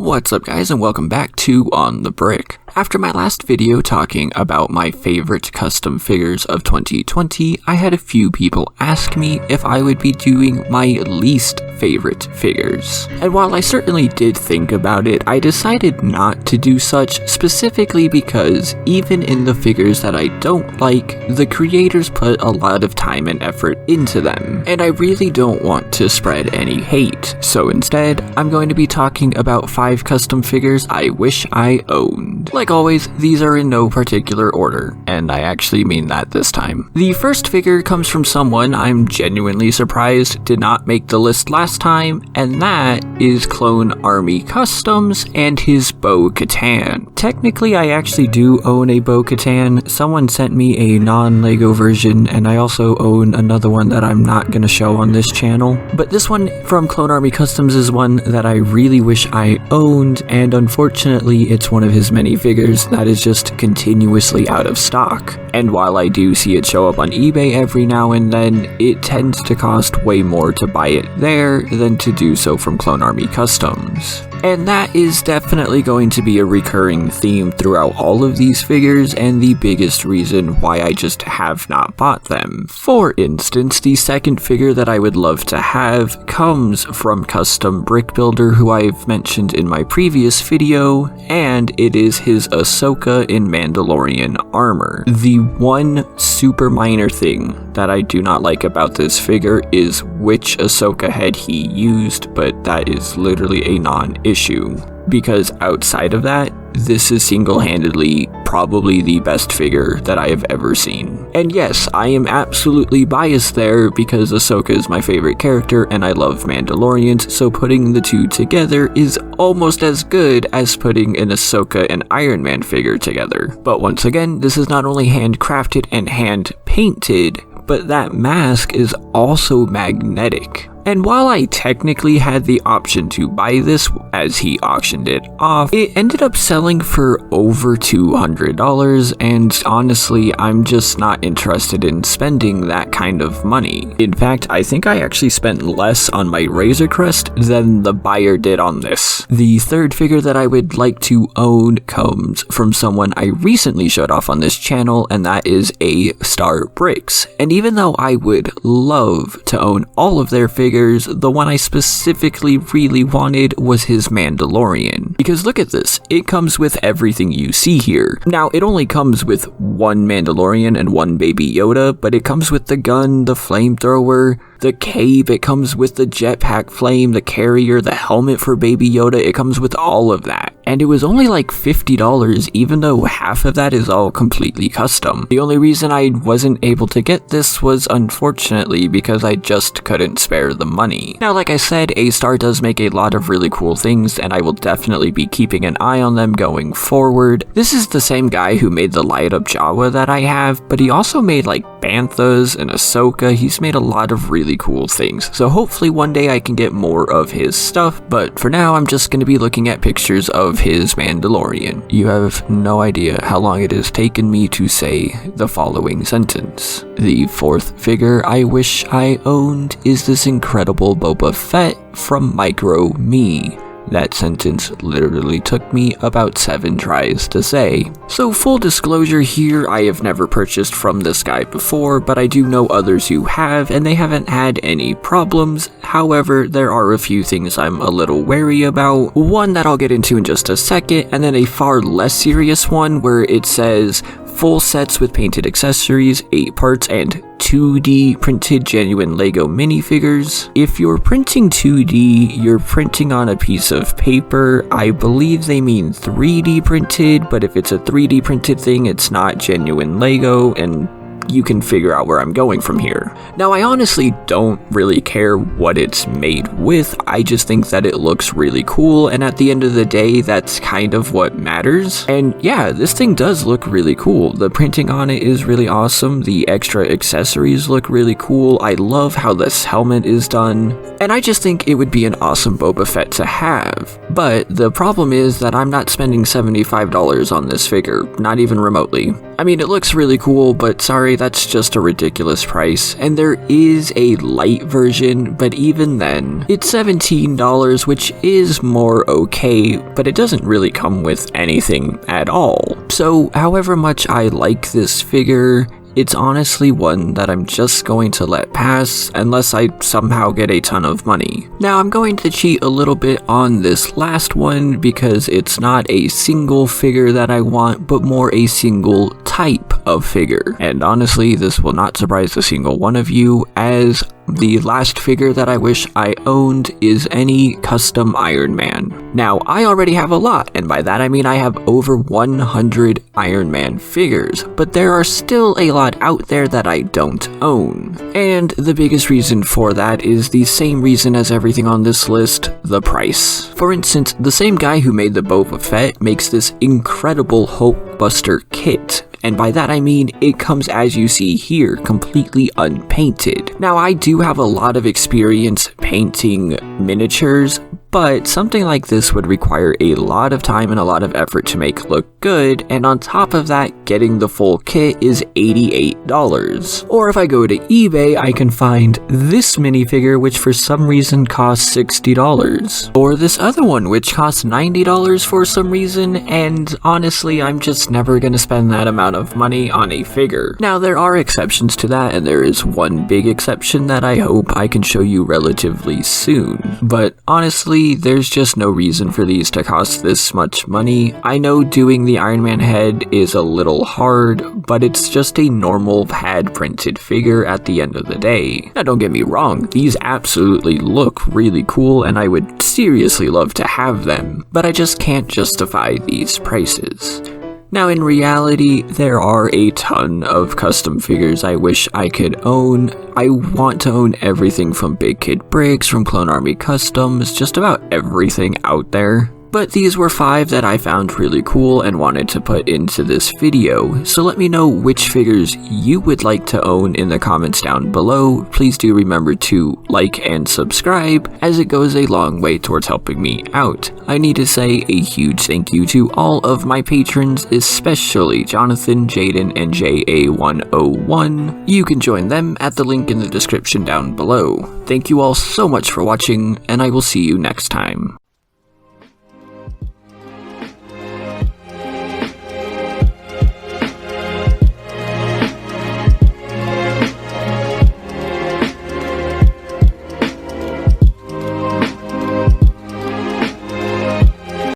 What's up guys, and welcome back to On the Brick. After my last video talking about my favorite custom figures of 2020, I had a few people ask me if I would be doing my least favorite figures. And while I certainly did think about it, I decided not to do such, specifically because even in the figures that I don't like, the creators put a lot of time and effort into them, and I really don't want to spread any hate. So instead, I'm going to be talking about 5 custom figures I wish I owned. Like always, these are in no particular order, and I actually mean that this time. The first figure comes from someone I'm genuinely surprised did not make the list last time, and that is Clone Army Customs and his Bo-Katan. Technically, I actually do own a Bo-Katan. Someone sent me a non-Lego version, and I also own another one that I'm not gonna show on this channel. But this one from Clone Army Customs is one that I really wish I owned, and unfortunately it's one of his many figures that is just continuously out of stock. And while I do see it show up on eBay every now and then, it tends to cost way more to buy it there than to do so from Clone Army Customs. And that is definitely going to be a recurring theme throughout all of these figures, and the biggest reason why I just have not bought them. For instance, the second figure that I would love to have comes from Custom Brick Builder, who I've mentioned in my previous video, and it is his Ahsoka in Mandalorian armor. The one super minor thing that I do not like about this figure is which Ahsoka head he used, but that is literally a non-issue, because outside of that, this is single-handedly probably the best figure that I have ever seen. And yes, I am absolutely biased there because Ahsoka is my favorite character and I love Mandalorians, so putting the two together is almost as good as putting an Ahsoka and Iron Man figure together. But once again, this is not only handcrafted and hand-painted, but that mask is also magnetic. And while I technically had the option to buy this as he auctioned it off, it ended up selling for over $200, and honestly, I'm just not interested in spending that kind of money. In fact, I think I actually spent less on my Razor Crest than the buyer did on this. The third figure that I would like to own comes from someone I recently showed off on this channel, and that is A-Star Bricks. And even though I would love to own all of their figures, the one I specifically really wanted was his Mandalorian. Because look at this, it comes with everything you see here. Now, it only comes with one Mandalorian and one Baby Yoda, but it comes with the gun, the flamethrower, the cape, it comes with the jetpack flame, the carrier, the helmet for Baby Yoda, it comes with all of that. And it was only like $50, even though half of that is all completely custom. The only reason I wasn't able to get this was unfortunately because I just couldn't spare the money. Now, like I said, A-Star does make a lot of really cool things, and I will definitely be keeping an eye on them going forward. This is the same guy who made the light up Jawa that I have, but he also made like Banthas and Ahsoka. He's made a lot of really cool things, so hopefully one day I can get more of his stuff, but for now I'm just going to be looking at pictures of his Mandalorian. You have no idea how long it has taken me to say the following sentence. The fourth figure I wish I owned is this incredible Boba Fett from Micro Me. That sentence literally took me about 7 tries to say. So full disclosure here, I have never purchased from this guy before, but I do know others who have, and they haven't had any problems. However, there are a few things I'm a little wary about. One that I'll get into in just a second, and then a far less serious one where it says full sets with painted accessories, 8 parts, and 2D printed genuine Lego minifigures. If you're printing 2D, you're printing on a piece of paper. I believe they mean 3D printed, but if it's a 3D printed thing, it's not genuine Lego, and you can figure out where I'm going from here. Now, I honestly don't really care what it's made with, I just think that it looks really cool, and at the end of the day, that's kind of what matters. And yeah, this thing does look really cool. The printing on it is really awesome, the extra accessories look really cool, I love how this helmet is done, and I just think it would be an awesome Boba Fett to have. But the problem is that I'm not spending $75 on this figure, not even remotely. I mean, it looks really cool, but sorry, that's just a ridiculous price, and there is a light version, but even then, it's $17, which is more okay, but it doesn't really come with anything at all. So, however much I like this figure, it's honestly one that I'm just going to let pass unless I somehow get a ton of money. Now I'm going to cheat a little bit on this last one because it's not a single figure that I want, but more a single type of figure. And honestly, this will not surprise a single one of you, as the last figure that I wish I owned is any custom Iron Man. Now, I already have a lot, and by that I mean I have over 100 Iron Man figures, but there are still a lot out there that I don't own. And the biggest reason for that is the same reason as everything on this list, the price. For instance, the same guy who made the Boba Fett makes this incredible Hulkbuster kit. And by that I mean it comes as you see here, completely unpainted. Now I do have a lot of experience painting miniatures, but something like this would require a lot of time and a lot of effort to make look good, and on top of that, getting the full kit is $88. Or if I go to eBay, I can find this minifigure which for some reason costs $60. Or this other one which costs $90 for some reason, and honestly I'm just never gonna spend that amount of money on a figure. Now there are exceptions to that, and there is one big exception that I hope I can show you relatively soon. But honestly, there's just no reason for these to cost this much money. I know doing the Iron Man head is a little hard, but it's just a normal hand printed figure at the end of the day. Now don't get me wrong, these absolutely look really cool and I would seriously love to have them, but I just can't justify these prices. Now in reality, there are a ton of custom figures I wish I could own. I want to own everything from Big Kid Bricks, from Clone Army Customs, just about everything out there. But these were 5 that I found really cool and wanted to put into this video, so let me know which figures you would like to own in the comments down below. Please do remember to like and subscribe, as it goes a long way towards helping me out. I need to say a huge thank you to all of my patrons, especially Jonathan, Jaden, and JA101. You can join them at the link in the description down below. Thank you all so much for watching, and I will see you next time.